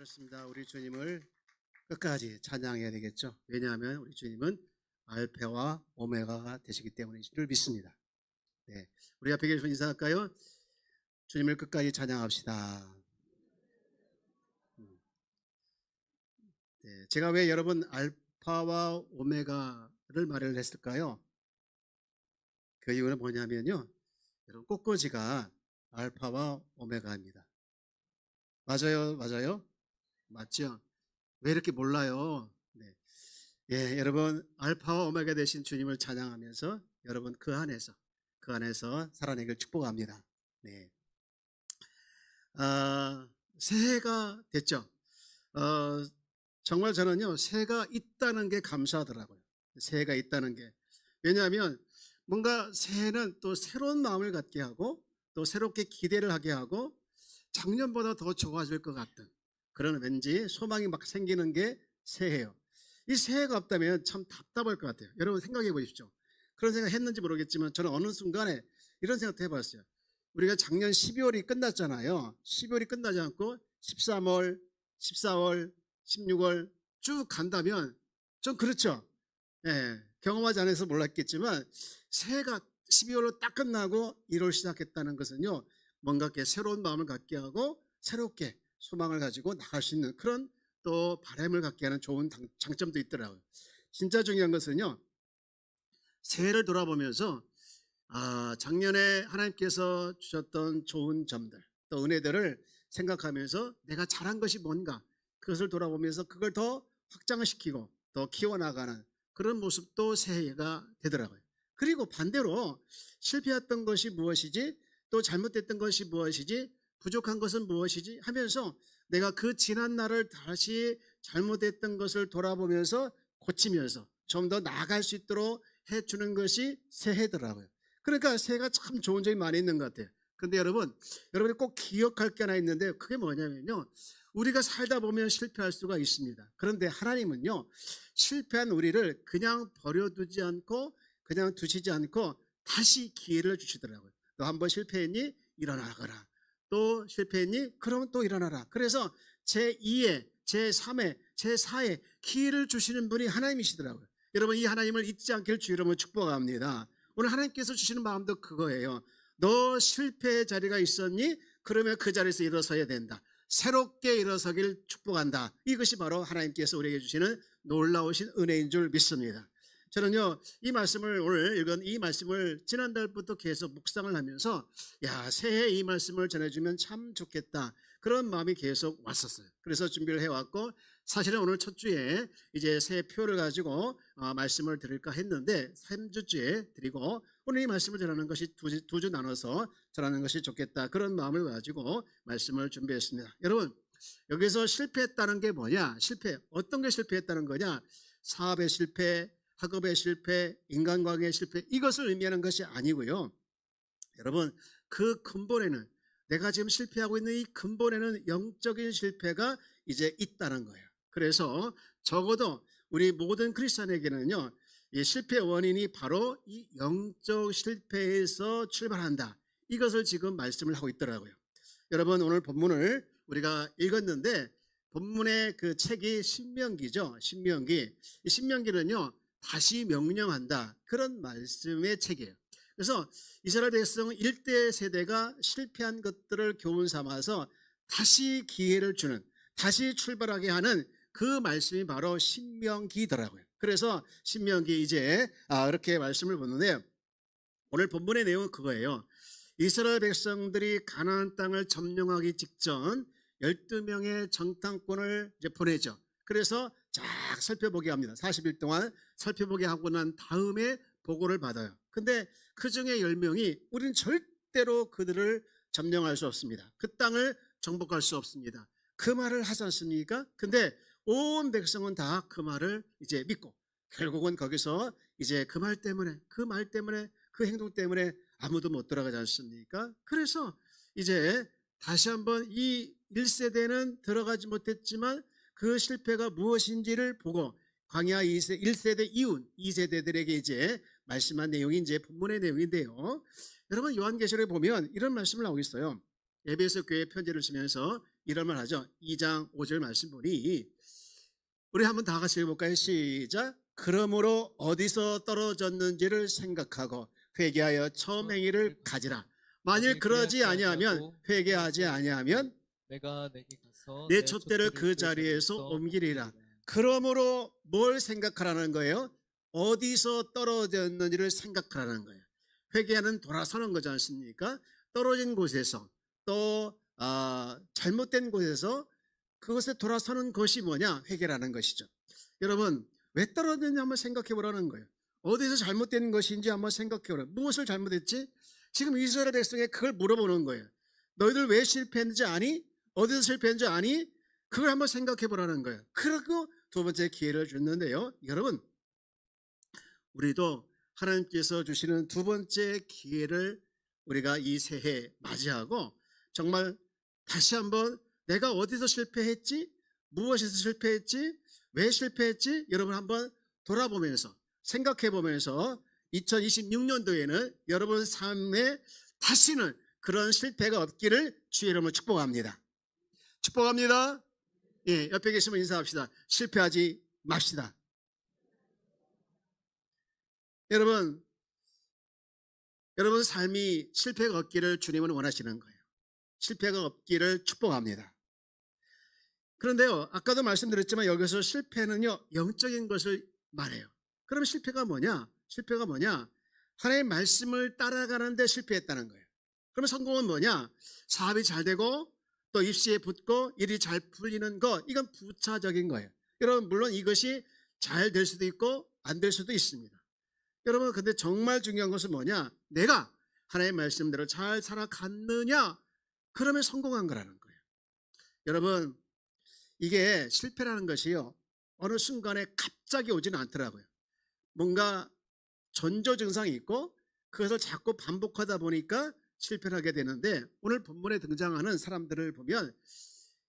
그렇습니다. 우리 주님을 끝까지 찬양해야 되겠죠. 왜냐하면 우리 주님은 알파와 오메가가 되시기 때문인 줄 믿습니다. 네, 우리 앞에 계신 분 인사할까요? 주님을 끝까지 찬양합시다. 네, 제가 왜 여러분 알파와 오메가를 말을 했을까요? 그 이유는 뭐냐면요, 여러분 꽃꽂이가 알파와 오메가입니다. 맞아요, 맞아요, 맞죠? 왜 이렇게 몰라요? 네. 예, 여러분 알파와 오메가 되신 주님을 찬양하면서 여러분 그 안에서 살아내길 축복합니다. 네. 새해가 됐죠. 어, 정말 저는요, 새해가 있다는 게 감사하더라고요. 새해가 있다는 게. 왜냐하면 뭔가 새해는 또 새로운 마음을 갖게 하고 또 새롭게 기대를 하게 하고 작년보다 더 좋아질 것 같은 그런 왠지 소망이 막 생기는 게 새해예요. 이 새해가 없다면 참 답답할 것 같아요. 여러분 생각해 보십시오. 그런 생각 했는지 모르겠지만 저는 어느 순간에 이런 생각도 해봤어요. 우리가 작년 12월이 끝났잖아요. 12월이 끝나지 않고 13월, 14월, 16월 쭉 간다면 좀 그렇죠. 예, 경험하지 않아서 몰랐겠지만 새해가 12월로 딱 끝나고 1월 시작했다는 것은요, 뭔가 이렇게 새로운 마음을 갖게 하고 새롭게 소망을 가지고 나갈 수 있는 그런 또 바람을 갖게 하는 좋은 장점도 있더라고요. 진짜 중요한 것은요, 새해를 돌아보면서 작년에 하나님께서 주셨던 좋은 점들 또 은혜들을 생각하면서 내가 잘한 것이 뭔가 그것을 돌아보면서 그걸 더 확장시키고 더 키워나가는 그런 모습도 새해가 되더라고요. 그리고 반대로 실패했던 것이 무엇이지, 또 잘못됐던 것이 무엇이지, 부족한 것은 무엇이지 하면서 내가 그 지난 날을 다시 잘못했던 것을 돌아보면서 고치면서 좀 더 나아갈 수 있도록 해주는 것이 새해더라고요. 그러니까 새해가 참 좋은 점이 많이 있는 것 같아요. 근데 여러분이 꼭 기억할 게 하나 있는데 그게 뭐냐면요, 우리가 살다 보면 실패할 수가 있습니다. 그런데 하나님은요, 실패한 우리를 그냥 버려두지 않고 그냥 두시지 않고 다시 기회를 주시더라고요. 너 한번 실패했니? 일어나거라. 또 실패했니? 그러면 또 일어나라. 그래서 제2의, 제3의, 제4의 기회를 주시는 분이 하나님이시더라고요. 여러분 이 하나님을 잊지 않기를 주 이름으로 축복합니다. 오늘 하나님께서 주시는 마음도 그거예요. 너 실패의 자리가 있었니? 그러면 그 자리에서 일어서야 된다. 새롭게 일어서길 축복한다. 이것이 바로 하나님께서 우리에게 주시는 놀라우신 은혜인 줄 믿습니다. 저는요, 이 말씀을 오늘 읽은 이 말씀을 지난달부터 계속 묵상을 하면서 새해 이 말씀을 전해주면 참 좋겠다, 그런 마음이 계속 왔었어요. 그래서 준비를 해왔고, 사실은 오늘 첫 주에 이제 새해 표를 가지고 말씀을 드릴까 했는데 3주째 드리고 오늘 이 말씀을 전하는 것이 두 주 나눠서 전하는 것이 좋겠다, 그런 마음을 가지고 말씀을 준비했습니다. 여러분 여기서 실패했다는 게 뭐냐, 어떤 게 실패했다는 거냐, 사업의 실패, 학업의 실패, 인간관계의 실패, 이것을 의미하는 것이 아니고요. 여러분 그 근본에는, 내가 지금 실패하고 있는 이 근본에는 영적인 실패가 이제 있다는 거예요. 그래서 적어도 우리 모든 크리스천에게는요, 이 실패 원인이 바로 이 영적 실패에서 출발한다, 이것을 지금 말씀을 하고 있더라고요. 여러분 오늘 본문을 우리가 읽었는데 본문의 그 책이 신명기죠. 신명기. 이 신명기는요, 다시 명령한다, 그런 말씀의 책이에요. 그래서 이스라엘 백성 1대 세대가 실패한 것들을 교훈 삼아서 다시 기회를 주는, 다시 출발하게 하는 그 말씀이 바로 신명기더라고요. 그래서 신명기 이제 이렇게 말씀을 보는데 오늘 본문의 내용은 그거예요. 이스라엘 백성들이 가나안 땅을 점령하기 직전 12명의 정탐꾼을 이제 보내죠. 그래서 쫙 살펴보게 합니다. 40일 동안 살펴보게 하고 난 다음에 보고를 받아요. 근데 그 중에 10명이 우리는 절대로 그들을 점령할 수 없습니다. 그 땅을 정복할 수 없습니다, 그 말을 하지 않습니까? 근데 온 백성은 다 그 말을 이제 믿고 결국은 거기서 이제 그 말 때문에 그 행동 때문에 아무도 못 돌아가지 않습니까? 그래서 이제 다시 한번 이 1세대는 들어가지 못했지만 그 실패가 무엇인지를 보고 광야 1세대 이후 2세대들에게 이제 말씀한 내용이 이제 본문의 내용인데요. 여러분 요한계시록에 보면 이런 말씀을 하고 있어요. 에베소 교회에 편지를 쓰면서 이런 말 하죠. 2장 5절 말씀 보니 우리 한번 다 같이 읽어볼까요? 시작. 그러므로 어디서 떨어졌는지를 생각하고 회개하여 처음 행위를 가지라. 만일 그러지 아니하면 회개하지 아니하면 내가 내게 가서 내 촛대를 그 자리에서 옮기리라. 그러므로 뭘 생각하라는 거예요? 어디서 떨어졌는지를 생각하라는 거예요. 회개하는 돌아서는 거지 않습니까? 떨어진 곳에서 또 잘못된 곳에서 그것에 돌아서는 것이 뭐냐? 회개라는 것이죠. 여러분, 왜 떨어졌는지 한번 생각해 보라는 거예요. 어디서 잘못된 것인지 한번 생각해 보라. 무엇을 잘못했지? 지금 이스라엘 백성에 그걸 물어보는 거예요. 너희들 왜 실패했는지 아니? 어디서 실패했는지 아니? 그걸 한번 생각해 보라는 거예요. 그리고 두 번째 기회를 줬는데요. 여러분, 우리도 하나님께서 주시는 두 번째 기회를 우리가 이 새해 맞이하고 정말 다시 한번 내가 어디서 실패했지? 무엇에서 실패했지? 왜 실패했지? 여러분 한번 돌아보면서 생각해 보면서 2026년도에는 여러분 삶에 다시는 그런 실패가 없기를 주의 이름으로 축복합니다. 축복합니다. 예, 옆에 계시면 인사합시다. 실패하지 맙시다. 여러분 삶이 실패가 없기를 주님은 원하시는 거예요. 실패가 없기를 축복합니다. 그런데요, 아까도 말씀드렸지만 여기서 실패는요, 영적인 것을 말해요. 그럼 실패가 뭐냐? 실패가 뭐냐? 하나님의 말씀을 따라가는데 실패했다는 거예요. 그러면 성공은 뭐냐? 사업이 잘 되고 또 입시에 붙고 일이 잘 풀리는 것, 이건 부차적인 거예요. 여러분, 물론 이것이 잘 될 수도 있고 안 될 수도 있습니다. 여러분, 근데 정말 중요한 것은 뭐냐? 내가 하나님의 말씀대로 잘 살아갔느냐? 그러면 성공한 거라는 거예요. 여러분, 이게 실패라는 것이요, 어느 순간에 갑자기 오지는 않더라고요. 뭔가 전조 증상이 있고 그것을 자꾸 반복하다 보니까 실패를 하게 되는데, 오늘 본문에 등장하는 사람들을 보면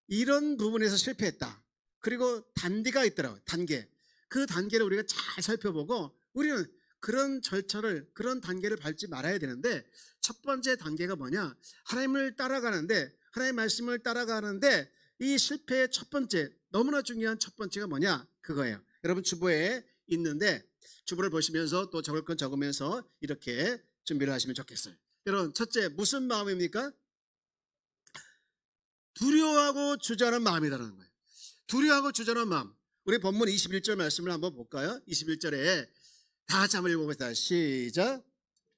이런 부분에서 실패했다. 그리고 단계가 있더라고요. 단계. 그 단계를 우리가 잘 살펴보고 우리는 그런 절차를, 그런 단계를 밟지 말아야 되는데, 첫 번째 단계가 뭐냐? 하나님을 따라가는데, 하나님의 말씀을 따라가는데 이 실패의 첫 번째, 너무나 중요한 첫 번째가 뭐냐? 그거예요. 여러분 주보에 있는데 주보를 보시면서 또 적을 건 적으면서 이렇게 준비를 하시면 좋겠어요. 여러분, 첫째, 무슨 마음입니까? 두려워하고 주저하는 마음이라는 거예요. 두려워하고 주저하는 마음. 우리 본문 21절 말씀을 한번 볼까요? 21절에 다 같이 한번 읽어보겠습니다. 시작.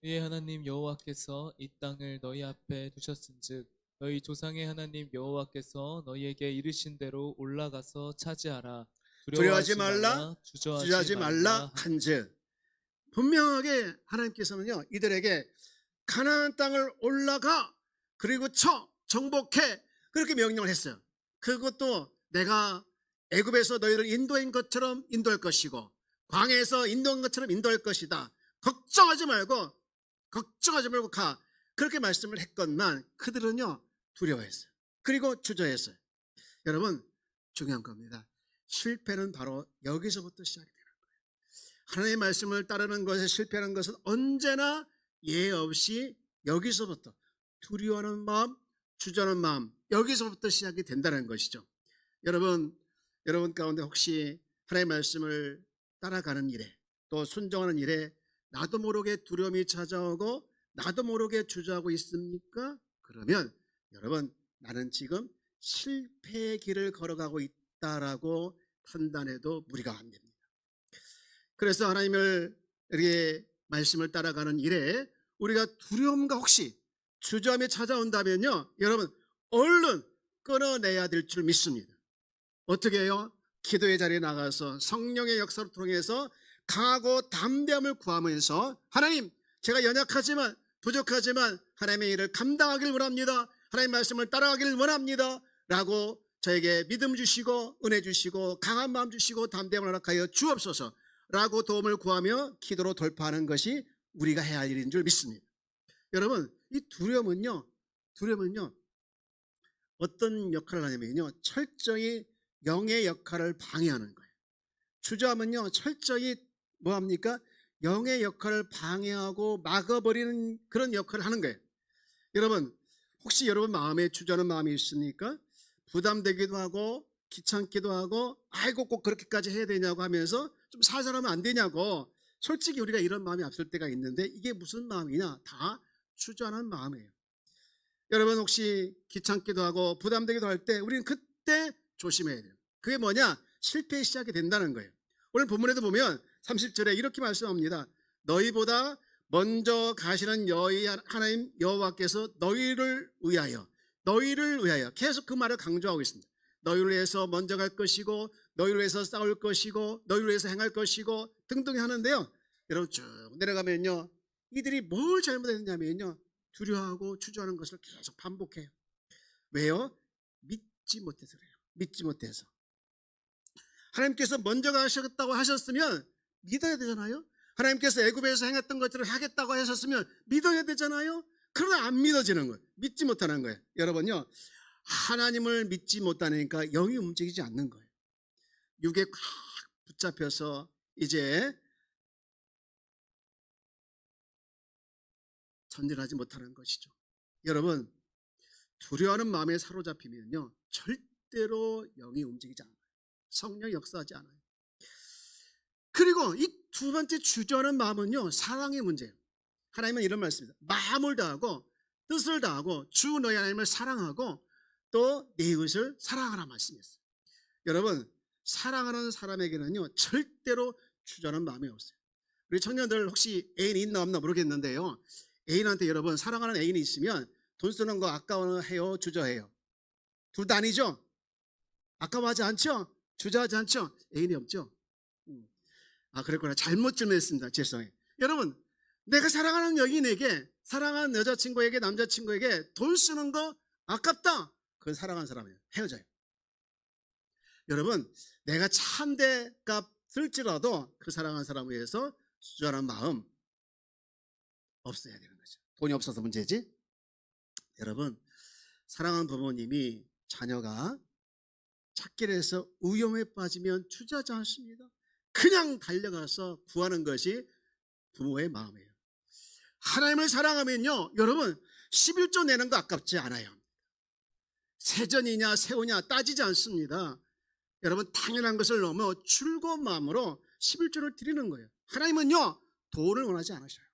그의 하나님 여호와께서 이 땅을 너희 앞에 두셨은즉 너희 조상의 하나님 여호와께서 너희에게 이르신 대로 올라가서 차지하라. 두려워하지 말라, 주저하지 말라 한즉. 분명하게 하나님께서는요, 이들에게 가나안 땅을 올라가, 그리고 정복해, 그렇게 명령을 했어요. 그것도 내가 애굽에서 너희를 인도한 것처럼 인도할 것이고 광야에서 인도한 것처럼 인도할 것이다. 걱정하지 말고 가. 그렇게 말씀을 했건만 그들은요, 두려워했어요. 그리고 주저했어요. 여러분, 중요한 겁니다. 실패는 바로 여기서부터 시작이 되는 거예요. 하나님의 말씀을 따르는 것에 실패하는 것은 언제나 예 없이 여기서부터, 두려워하는 마음, 주저하는 마음, 여기서부터 시작이 된다는 것이죠. 여러분 가운데 혹시 하나님의 말씀을 따라가는 일에, 또 순종하는 일에 나도 모르게 두려움이 찾아오고 나도 모르게 주저하고 있습니까? 그러면 여러분, 나는 지금 실패의 길을 걸어가고 있다라고 판단해도 무리가 안 됩니다. 그래서 하나님을 이렇게 말씀을 따라가는 일에 우리가 두려움과 혹시 주저함이 찾아온다면요, 여러분 얼른 끊어내야 될 줄 믿습니다. 어떻게 해요? 기도의 자리에 나가서 성령의 역사를 통해서 강하고 담대함을 구하면서, 하나님, 제가 연약하지만 부족하지만 하나님의 일을 감당하길 원합니다. 하나님의 말씀을 따라가길 원합니다. 라고 저에게 믿음 주시고 은혜 주시고 강한 마음 주시고 담대함을 허락하여 주옵소서 라고 도움을 구하며 기도로 돌파하는 것이 우리가 해야 할 일인 줄 믿습니다. 여러분, 이 두려움은요 어떤 역할을 하냐면요, 철저히 영의 역할을 방해하는 거예요. 주저함은요, 철저히 뭐합니까? 영의 역할을 방해하고 막아버리는 그런 역할을 하는 거예요. 여러분, 혹시 여러분 마음에 주저하는 마음이 있습니까? 부담되기도 하고 귀찮기도 하고 아이고 꼭 그렇게까지 해야 되냐고 하면서 좀 살살하면 안 되냐고 솔직히 우리가 이런 마음이 앞설 때가 있는데 이게 무슨 마음이냐? 다 주저하는 마음이에요. 여러분 혹시 귀찮기도 하고 부담되기도 할 때 우리는 그때 조심해야 돼요. 그게 뭐냐? 실패의 시작이 된다는 거예요. 오늘 본문에도 보면 30절에 이렇게 말씀합니다. 너희보다 먼저 가시는 너희 하나님 여호와께서 너희를 위하여 계속 그 말을 강조하고 있습니다. 너희를 위해서 먼저 갈 것이고 너희를 위해서 싸울 것이고 너희를 위해서 행할 것이고 등등 하는데요. 여러분 쭉 내려가면요. 이들이 뭘 잘못했냐면요. 두려워하고 주저하는 것을 계속 반복해요. 왜요? 믿지 못해서 그래요. 믿지 못해서. 하나님께서 먼저 가셨다고 하셨으면 믿어야 되잖아요. 하나님께서 애굽에서 행했던 것들을 하겠다고 하셨으면 믿어야 되잖아요. 그러나 안 믿어지는 거예요. 믿지 못하는 거예요. 여러분요. 하나님을 믿지 못하니까 영이 움직이지 않는 거예요. 육에 꽉 붙잡혀서 이제 전진하지 못하는 것이죠. 여러분 두려워하는 마음에 사로잡히면요 절대로 영이 움직이지 않아요. 성령이 역사하지 않아요. 그리고 이 두 번째 주저하는 마음은요 사랑의 문제예요. 하나님은 이런 말씀입니다. 마음을 다하고 뜻을 다하고 주 너희 하나님을 사랑하고 또 내 이웃을 사랑하라 말씀이었어요. 여러분 사랑하는 사람에게는요 절대로 주저하는 마음이 없어요. 우리 청년들 혹시 애인이 있나 없나 모르겠는데요. 애인한테 여러분 사랑하는 애인이 있으면 돈 쓰는 거 아까워해요? 주저해요? 둘 다 아니죠? 아까워하지 않죠? 주저하지 않죠? 애인이 없죠? 아 그랬구나. 잘못 질문했습니다. 죄송해요. 여러분 내가 사랑하는 여인에게 사랑하는 여자친구에게 남자친구에게 돈 쓰는 거 아깝다. 그건 사랑하는 사람이에요. 헤어져요. 여러분 내가 참대값 쓸지라도 그 사랑하는 사람을 위해서 주저하는 마음 없어야 되는 거죠. 돈이 없어서 문제지. 여러분 사랑하는 부모님이 자녀가 찾길에서 위험에 빠지면 주저하지 않습니다. 그냥 달려가서 구하는 것이 부모의 마음이에요. 하나님을 사랑하면요 여러분 11조 내는 거 아깝지 않아요. 세전이냐 세우냐 따지지 않습니다. 여러분 당연한 것을 넘어 즐거운 마음으로 11조를 드리는 거예요. 하나님은요 돈을 원하지 않으셔요.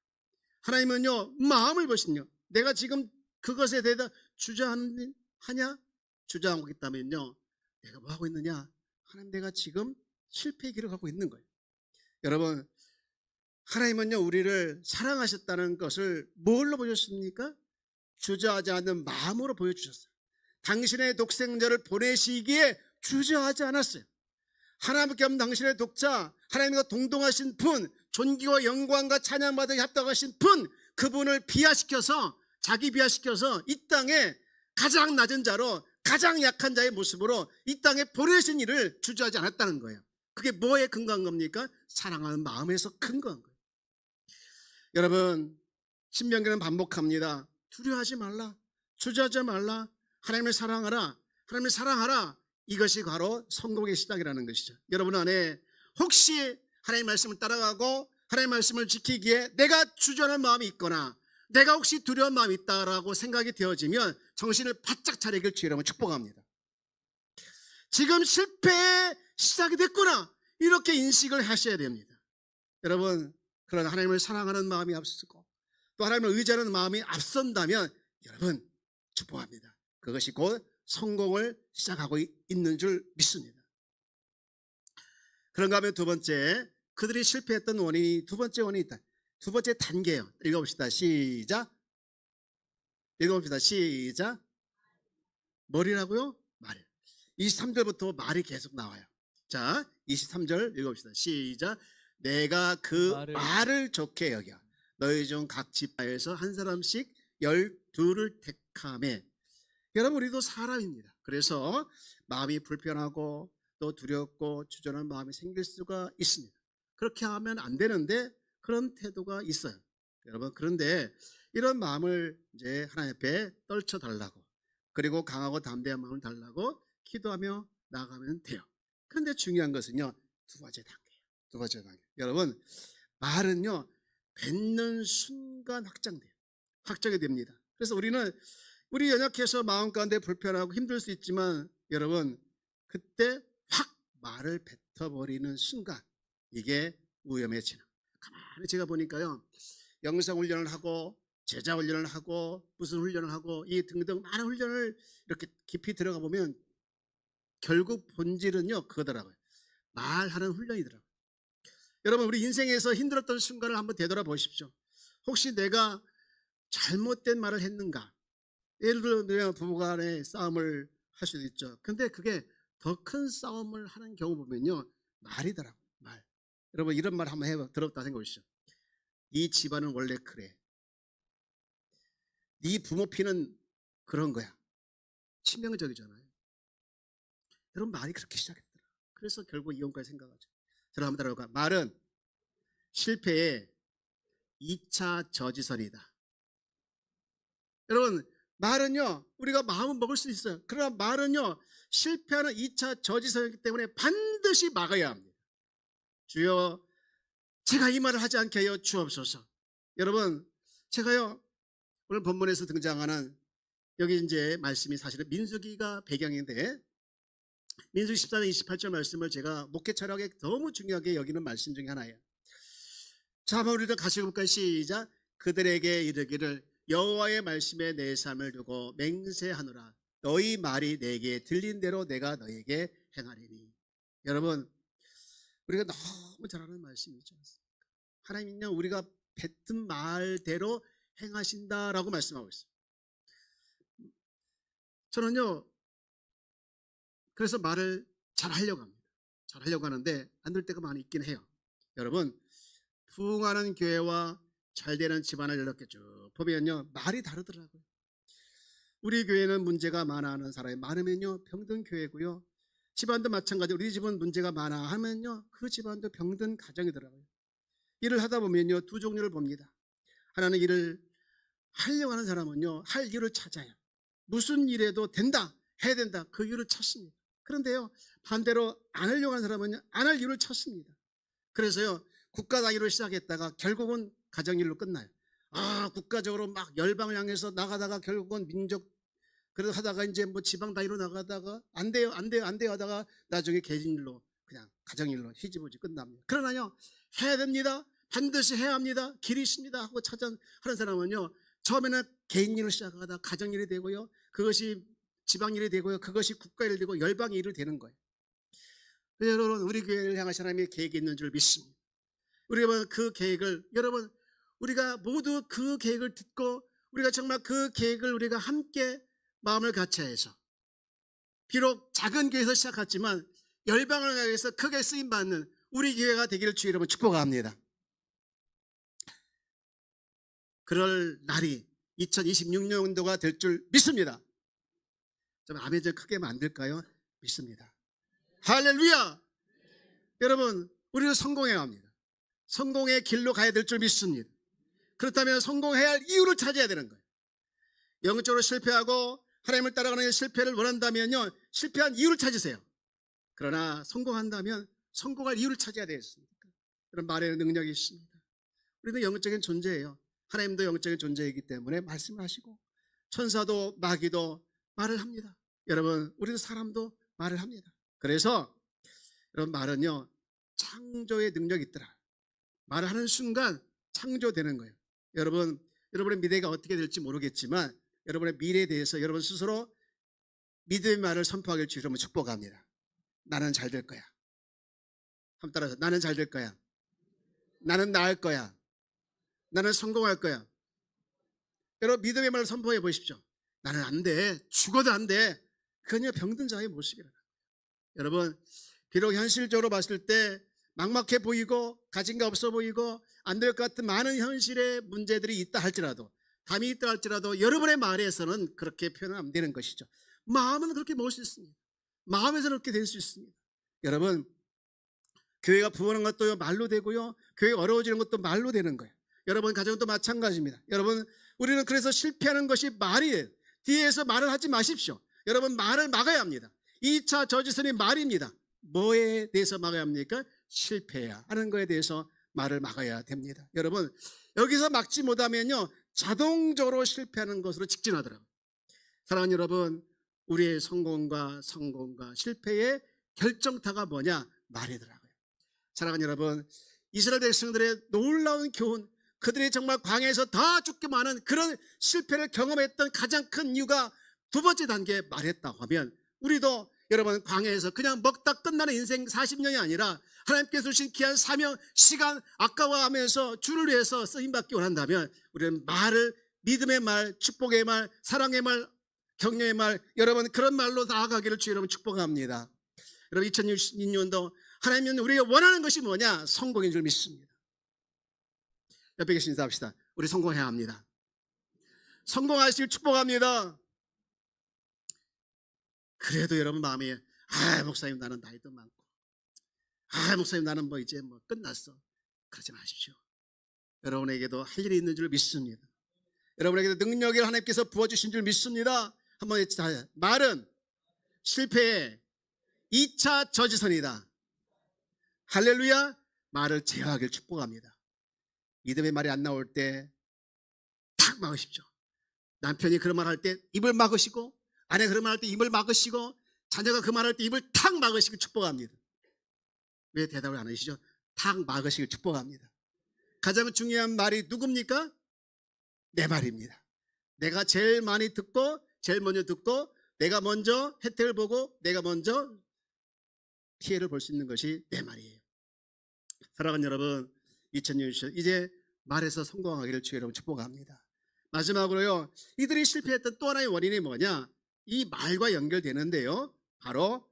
하나님은요 마음을 보시는요. 내가 지금 그것에 대해서 주저하냐? 주저하고 있다면요 내가 뭐 하고 있느냐? 하나님 내가 지금 실패의 길을 가고 있는 거예요. 여러분 하나님은요 우리를 사랑하셨다는 것을 뭘로 보셨습니까? 주저하지 않는 마음으로 보여주셨어요. 당신의 독생자를 보내시기에 주저하지 않았어요. 하나님께 없는 당신의 독자, 하나님과 동동하신 분, 존귀와 영광과 찬양받으에 합당하신 분, 그분을 비하시켜서 자기 비하시켜서 이 땅에 가장 낮은 자로 가장 약한 자의 모습으로 이 땅에 보내신 일을 주저하지 않았다는 거예요. 그게 뭐에 근거한 겁니까? 사랑하는 마음에서 근거한 거예요. 여러분 신명기는 반복합니다. 두려워하지 말라. 주저하지 말라. 하나님을 사랑하라. 하나님을 사랑하라. 이것이 바로 성공의 시작이라는 것이죠. 여러분 안에 혹시 하나님의 말씀을 따라가고 하나님의 말씀을 지키기에 내가 주저하는 마음이 있거나 내가 혹시 두려운 마음이 있다라고 생각이 되어지면 정신을 바짝 차리길 주의 이름으로 축복합니다. 지금 실패의 시작이 됐구나 이렇게 인식을 하셔야 됩니다. 여러분 그런 하나님을 사랑하는 마음이 앞서고 또 하나님을 의지하는 마음이 앞선다면 여러분 축복합니다. 그것이 곧 성공을 시작하고 있는 줄 믿습니다. 그런가 하면 두 번째 그들이 실패했던 원인이 두 번째 원인이 있다. 두 번째 단계예요. 읽어봅시다. 시작. 읽어봅시다. 시작. 뭐라고요? 말. 23절부터 말이 계속 나와요. 자 23절 읽어봅시다. 시작. 내가 그 말을 좋게 여겨 너희 중 각 지파에서 한 사람씩 12를 택하매. 여러분 우리도 사람입니다. 그래서 마음이 불편하고 또 두렵고 주저하는 마음이 생길 수가 있습니다. 그렇게 하면 안 되는데 그런 태도가 있어요. 여러분 그런데 이런 마음을 이제 하나님 앞에 떨쳐달라고 그리고 강하고 담대한 마음을 달라고 기도하며 나가면 돼요. 그런데 중요한 것은요 두 번째 단계예요. 두 번째 단계. 여러분 말은요 뱉는 순간 확장돼요. 확정이 됩니다. 그래서 우리는 우리 연약해서 마음 가운데 불편하고 힘들 수 있지만 여러분 그때 확 말을 뱉어버리는 순간 이게 위험의 진화. 가만히 제가 보니까요, 영성훈련을 하고 제자훈련을 하고 무슨 훈련을 하고 이 등등 많은 훈련을 이렇게 깊이 들어가 보면 결국 본질은요 그거더라고요. 말하는 훈련이더라고요. 여러분 우리 인생에서 힘들었던 순간을 한번 되돌아보십시오. 혹시 내가 잘못된 말을 했는가? 예를 들면 부부간의 싸움을 할 수도 있죠. 근데 그게 더 큰 싸움을 하는 경우 보면요 말이더라고요. 말. 여러분 이런 말 한번 들었다 생각해보시죠. 네 집안은 원래 그래. 네 부모 피는 그런 거야. 치명적이잖아요. 여러분 말이 그렇게 시작했더라. 그래서 결국 이혼까지 생각하죠. 저를 한번 따라볼까? 말은 실패의 2차 저지선이다. 여러분 말은요 우리가 마음은 먹을 수 있어요. 그러나 말은요 실패하는 2차 저지선이기 때문에 반드시 막아야 합니다. 주여 제가 이 말을 하지 않게 하여 주옵소서. 여러분 제가요 오늘 본문에서 등장하는 여기 이제 말씀이 사실은 민수기가 배경인데 민수기 14장 28절 말씀을 제가 목회 철학에 너무 중요하게 여기는 말씀 중에 하나예요. 자 한번 우리도 같이 볼까요? 시작. 그들에게 이르기를 여호와의 말씀에 내 삶을 두고 맹세하노라. 너희 말이 내게 들린 대로 내가 너에게 행하리니. 여러분 우리가 너무 잘 아는 말씀이지 않습니까? 하나님은요 우리가 뱉은 말대로 행하신다라고 말씀하고 있어요. 저는요 그래서 말을 잘 하려고 합니다. 잘 하려고 하는데 안 될 때가 많이 있긴 해요. 여러분 부흥하는 교회와 잘되는 집안을 이렇게 쭉 보면요 말이 다르더라고요. 우리 교회는 문제가 많아 하는 사람이 많으면요 병든 교회고요. 집안도 마찬가지로 우리 집은 문제가 많아 하면요 그 집안도 병든 가정이더라고요. 일을 하다 보면요 두 종류를 봅니다. 하나는 일을 하려고 하는 사람은요 할 이유를 찾아요. 무슨 일에도 된다 해야 된다 그 이유를 찾습니다. 그런데요 반대로 안 하려고 하는 사람은요 안 할 이유를 찾습니다. 그래서요 국가 단위로 시작했다가 결국은 가정일로 끝나요. 국가적으로 막 열방을 향해서 나가다가 결국은 민족 그래서 하다가 이제 뭐 지방 단위로 나가다가 안 돼요 하다가 나중에 개인일로 그냥 가정일로 희지부지 끝납니다. 그러나요 해야 됩니다. 반드시 해야 합니다. 길이 있습니다 하고 하는 사람은요 처음에는 개인일로 시작하다 가정일이 되고요 그것이 지방일이 되고요 그것이 국가일이 되고 열방의 일이 되는 거예요. 여러분 우리 교회를 향하신 하나님의 계획이 있는 줄 믿습니다. 우리가 그 계획을 여러분 우리가 모두 그 계획을 듣고 우리가 정말 그 계획을 우리가 함께 마음을 같이해서 비록 작은 교회에서 시작했지만 열방을 향해서 크게 쓰임받는 우리 교회가 되기를 주의 이름으로 축복합니다. 그럴 날이 2026년도가 될 줄 믿습니다. 좀 아멘 좀 크게 만들까요? 믿습니다. 할렐루야. 여러분 우리는 성공해야 합니다. 성공의 길로 가야 될 줄 믿습니다. 그렇다면 성공해야 할 이유를 찾아야 되는 거예요. 영적으로 실패하고 하나님을 따라가는 실패를 원한다면요 실패한 이유를 찾으세요. 그러나 성공한다면 성공할 이유를 찾아야 되겠습니까? 그런 말에는 능력이 있습니다. 우리는 영적인 존재예요. 하나님도 영적인 존재이기 때문에 말씀하시고 천사도 마귀도 말을 합니다. 여러분 우리도 사람도 말을 합니다. 그래서 여러분 말은요 창조의 능력이 있더라. 말을 하는 순간 창조되는 거예요. 여러분의 미래가 어떻게 될지 모르겠지만 여러분의 미래에 대해서 여러분 스스로 믿음의 말을 선포하길 주여 여러분 축복합니다. 나는 잘 될 거야. 한번 따라서 나는 잘 될 거야. 나는 나을 거야. 나는 성공할 거야. 여러분 믿음의 말을 선포해 보십시오. 나는 안 돼. 죽어도 안 돼. 그냥 병든 자의 모습이라. 여러분 비록 현실적으로 봤을 때 막막해 보이고 가진 게 없어 보이고 안 될 것 같은 많은 현실의 문제들이 있다 할지라도 담이 있다 할지라도 여러분의 말에서는 그렇게 표현은 안 되는 것이죠. 마음은 그렇게 먹을 수 있습니다. 마음에서는 그렇게 될 수 있습니다. 여러분 교회가 부흥하는 것도 말로 되고요 교회가 어려워지는 것도 말로 되는 거예요. 여러분 가정도 마찬가지입니다. 여러분 우리는 그래서 실패하는 것이 말이에요. 뒤에서 말을 하지 마십시오. 여러분 말을 막아야 합니다. 2차 저지선이 말입니다. 뭐에 대해서 막아야 합니까? 실패해야 하는 거에 대해서 말을 막아야 됩니다. 여러분 여기서 막지 못하면요 자동적으로 실패하는 것으로 직진하더라고요. 사랑하는 여러분, 우리의 성공과 실패의 결정타가 뭐냐? 말이더라고요. 사랑하는 여러분, 이스라엘 백성들의 놀라운 교훈, 그들이 정말 광야에서 다 죽게 많은 그런 실패를 경험했던 가장 큰 이유가 두 번째 단계에 말했다고 하면, 우리도 여러분 광야에서 그냥 먹다 끝나는 인생 40년이 아니라 하나님께서 주신 귀한 사명, 시간 아까워하면서 주를 위해서 쓰임받기 원한다면 우리는 말을, 믿음의 말, 축복의 말, 사랑의 말, 격려의 말, 여러분 그런 말로 나아가기를 주 여러분 축복합니다. 여러분 2026년도 하나님은 우리가 원하는 것이 뭐냐? 성공인 줄 믿습니다. 옆에 계신 인사합시다. 우리 성공해야 합니다. 성공하시길 축복합니다. 그래도 여러분 마음에 목사님 나는 나이도 많고, 목사님 나는 이제 끝났어. 그러지 마십시오. 여러분에게도 할 일이 있는 줄 믿습니다. 여러분에게도 능력을 하나님께서 부어주신 줄 믿습니다. 한번 해주세요. 말은 실패의 2차 저지선이다. 할렐루야. 말을 제어하길 축복합니다. 믿음의 말이 안 나올 때 탁 막으십시오. 남편이 그런 말 할 때 입을 막으시고, 아내 그런 말 할 때 입을 막으시고, 자녀가 그 말 할 때 입을 탁 막으시길 축복합니다. 왜 대답을 안 하시죠? 탁 막으시길 축복합니다. 가장 중요한 말이 누굽니까? 내 말입니다. 내가 제일 많이 듣고, 제일 먼저 듣고, 내가 먼저 혜택을 보고, 내가 먼저 피해를 볼 수 있는 것이 내 말이에요. 사랑하는 여러분, 2000년 이제 말에서 성공하기를 주의 여러분 축복합니다. 마지막으로요, 이들이 실패했던 또 하나의 원인이 뭐냐? 이 말과 연결되는데요, 바로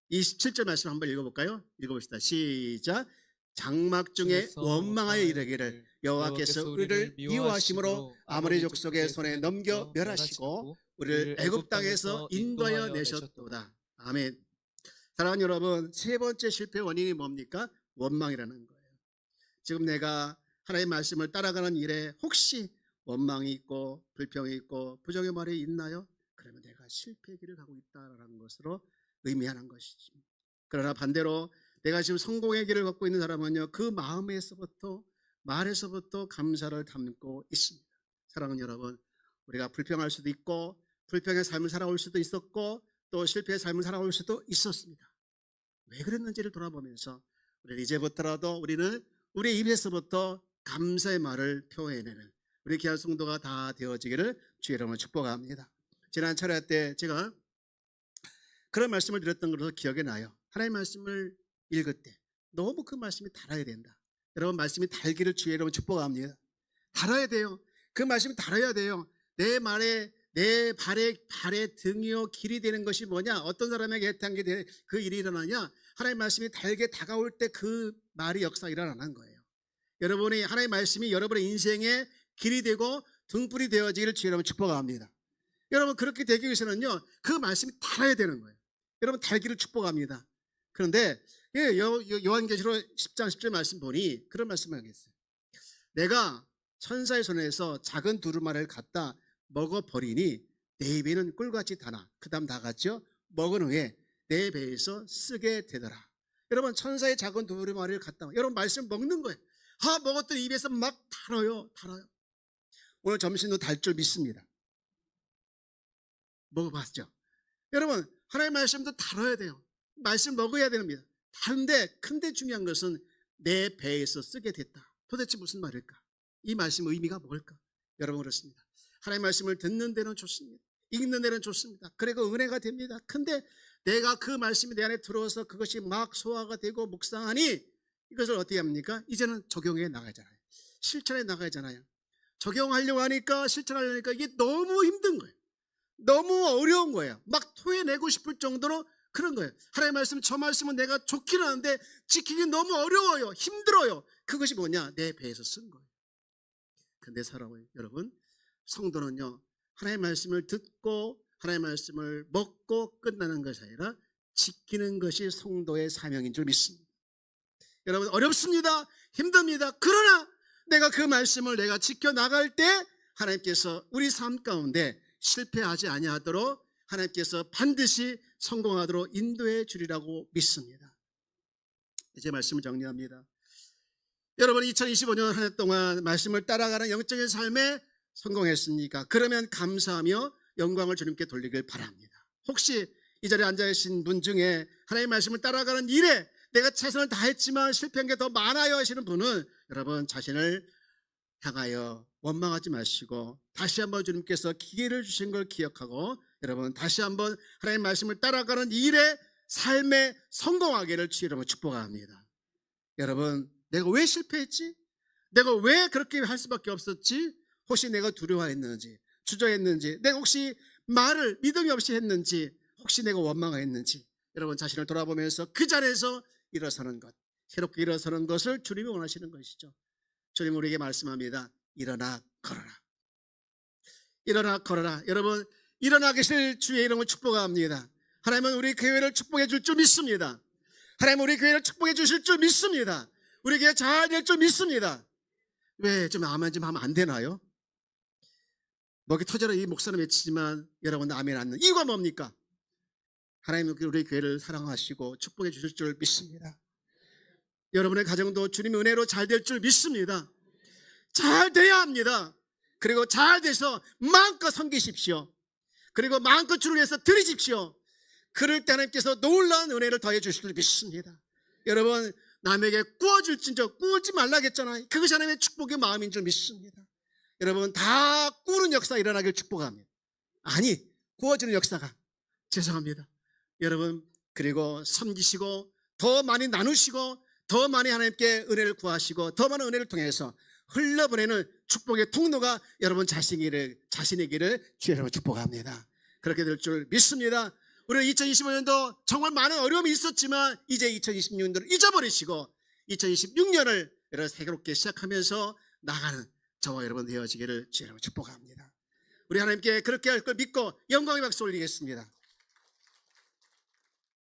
27절 말씀 한번 읽어볼까요? 읽어봅시다. 시작. 장막 중에 원망하여 이르기를 여호와께서 우리를 미워하심으로 아모리 족속의 손에 넘겨 멸하시고 우리를 애굽 땅에서 인도하여 내셨도다. 아멘. 사랑하는 여러분, 세 번째 실패 원인이 뭡니까? 원망이라는 거예요. 지금 내가 하나님의 말씀을 따라가는 일에 혹시 원망이 있고 불평이 있고 부정의 말이 있나요? 그러면 내가 실패의 길을 가고 있다는 것으로 의미하는 것이지. 그러나 반대로 내가 지금 성공의 길을 걷고 있는 사람은요, 그 마음에서부터, 말에서부터 감사를 담고 있습니다. 사랑하는 여러분, 우리가 불평할 수도 있고 불평의 삶을 살아올 수도 있었고 또 실패의 삶을 살아올 수도 있었습니다. 왜 그랬는지를 돌아보면서 우리는 이제부터라도 우리는 우리 입에서부터 감사의 말을 표현해내는 우리 귀한 성도가 다 되어지기를 주의 이름으로 축복합니다. 지난 철야 때 제가 그런 말씀을 드렸던 것으로 기억이 나요. 하나님의 말씀을 읽을 때 너무 그 말씀이 달아야 된다. 여러분, 말씀이 달기를 주의 이름으로 축복합니다. 달아야 돼요. 그 말씀이 달아야 돼요. 내 말에, 내 발에 등이요 길이 되는 것이 뭐냐? 어떤 사람에게 해당하게 되는 그 일이 일어나냐? 하나님의 말씀이 달게 다가올 때 그 말이 역사가 일어나는 거예요. 여러분이 하나님의 말씀이 여러분의 인생에 길이 되고 등불이 되어지기를 주의 이름으로 축복합니다. 여러분, 그렇게 되기 위해서는요, 그 말씀이 달아야 되는 거예요. 여러분, 달기를 축복합니다. 그런데 요한계시록 10장 10절 말씀 보니 그런 말씀을 하겠어요. 내가 천사의 손에서 작은 두루마리를 갖다 먹어버리니 내 입에는 꿀같이 다나. 그 다음 다 같죠? 먹은 후에 내 배에서 쓰게 되더라. 여러분, 천사의 작은 두루마리를 갖다, 여러분 말씀 먹는 거예요. 먹었더니 입에서 막 달아요. 오늘 점심도 달 줄 믿습니다. 먹어봤죠? 여러분, 하나님의 말씀도 달아야 돼요. 말씀 먹어야 됩니다. 근데 중요한 것은 내 배에서 쓰게 됐다. 도대체 무슨 말일까? 이 말씀의 의미가 뭘까? 여러분, 그렇습니다. 하나님의 말씀을 듣는 데는 좋습니다. 읽는 데는 좋습니다. 그리고 은혜가 됩니다. 근데 내가 그 말씀이 내 안에 들어와서 그것이 막 소화가 되고 묵상하니 이것을 어떻게 합니까? 이제는 적용해 나가잖아요. 실천해 나가잖아요. 적용하려고 하니까, 실천하려고 하니까 이게 너무 힘든 거예요. 너무 어려운 거예요. 막 토해내고 싶을 정도로 그런 거예요. 하나님의 말씀, 저 말씀은 내가 좋긴 하는데 지키기 너무 어려워요. 힘들어요. 그것이 뭐냐? 내 배에서 쓴 거예요. 근데 여러분, 성도는요, 하나님의 말씀을 듣고 하나님의 말씀을 먹고 끝나는 것이 아니라 지키는 것이 성도의 사명인 줄 믿습니다. 여러분, 어렵습니다. 힘듭니다. 그러나 내가 그 말씀을 내가 지켜나갈 때 하나님께서 우리 삶 가운데 실패하지 아니하도록 하나님께서 반드시 성공하도록 인도해 주리라고 믿습니다. 이제 말씀을 정리합니다. 여러분, 2025년 한 해 동안 말씀을 따라가는 영적인 삶에 성공했습니까? 그러면 감사하며 영광을 주님께 돌리길 바랍니다. 혹시 이 자리에 앉아 계신 분 중에 하나님의 말씀을 따라가는 일에 내가 최선을 다했지만 실패한 게 더 많아요 하시는 분은 여러분 자신을 향하여 원망하지 마시고 다시 한번 주님께서 기회를 주신 걸 기억하고 여러분 다시 한번 하나님의 말씀을 따라가는 일에 삶에 성공하기를 주의 이름으로 축복합니다. 여러분 내가 왜 실패했지? 내가 왜 그렇게 할 수밖에 없었지? 혹시 내가 두려워했는지 주저했는지 내가 혹시 말을 믿음이 없이 했는지 혹시 내가 원망했는지 여러분 자신을 돌아보면서 그 자리에서 일어서는 것 새롭게 일어서는 것을 주님이 원하시는 것이죠. 주님 우리에게 말씀합니다. 일어나 걸어라. 일어나 걸어라. 여러분 일어나 계실 주의 이름을 축복합니다. 하나님은 우리 교회를 축복해 줄 줄 믿습니다. 하나님은 우리 교회를 축복해 주실 줄 믿습니다. 우리 교회 잘 될 줄 믿습니다. 왜 좀 아멘 좀 하면 안 되나요? 먹이 터져라 이 목사는 외치지만 여러분 아멘 않는 이유가 뭡니까? 하나님은 우리 교회를 사랑하시고 축복해 주실 줄 믿습니다. 여러분의 가정도 주님의 은혜로 잘 될 줄 믿습니다. 잘 돼야 합니다. 그리고 잘 돼서 마음껏 섬기십시오. 그리고 마음껏 주를 위해서 드리십시오. 그럴 때 하나님께서 놀라운 은혜를 더해 주실 줄 믿습니다. 여러분 남에게 꾸어줄진저 꾸지 말라겠잖아요. 그것이 하나님의 축복의 마음인 줄 믿습니다. 여러분 다 꾸는 역사 일어나길 축복합니다. 아니 구워지는 역사가 죄송합니다. 여러분 그리고 섬기시고 더 많이 나누시고 더 많이 하나님께 은혜를 구하시고 더 많은 은혜를 통해서 흘러보내는 축복의 통로가 여러분 자신이기를 주여로 축복합니다. 그렇게 될 줄 믿습니다. 우리 2025년도 정말 많은 어려움이 있었지만 이제 2026년도를 잊어버리시고 2026년을 여러분 새롭게 시작하면서 나가는 저와 여러분 되어지기를 주여로 축복합니다. 우리 하나님께 그렇게 할 걸 믿고 영광의 박수 올리겠습니다.